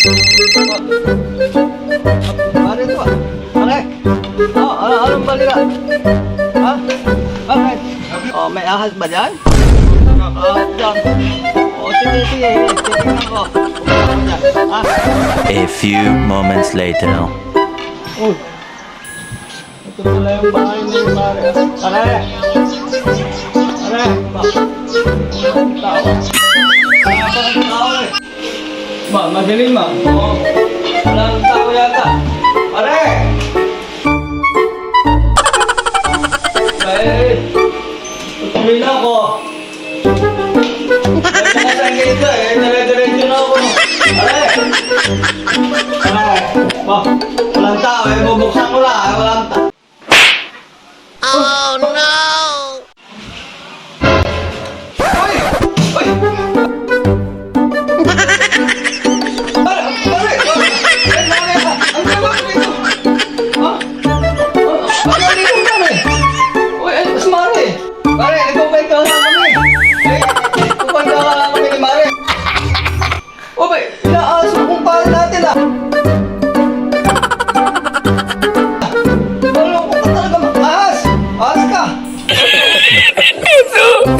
Pare ito ah. Pare. Anong balira? Ha? Bakit? May ahas ba dyan? Dyan. Sige. Titignan ko. Ha? A few moments later. Uy. Ito pala yung bahay ni pare. Pare. Walang tao. Parang tao eh. Magaling ma. Oo. Walang tao yata. Pare! Tutuloy na ako. Nakasan kita eh. Nare-diretso na ako. Pare! Walang tao eh. Bubuksan ko lang eh. Walang tao. Oh no! Ito!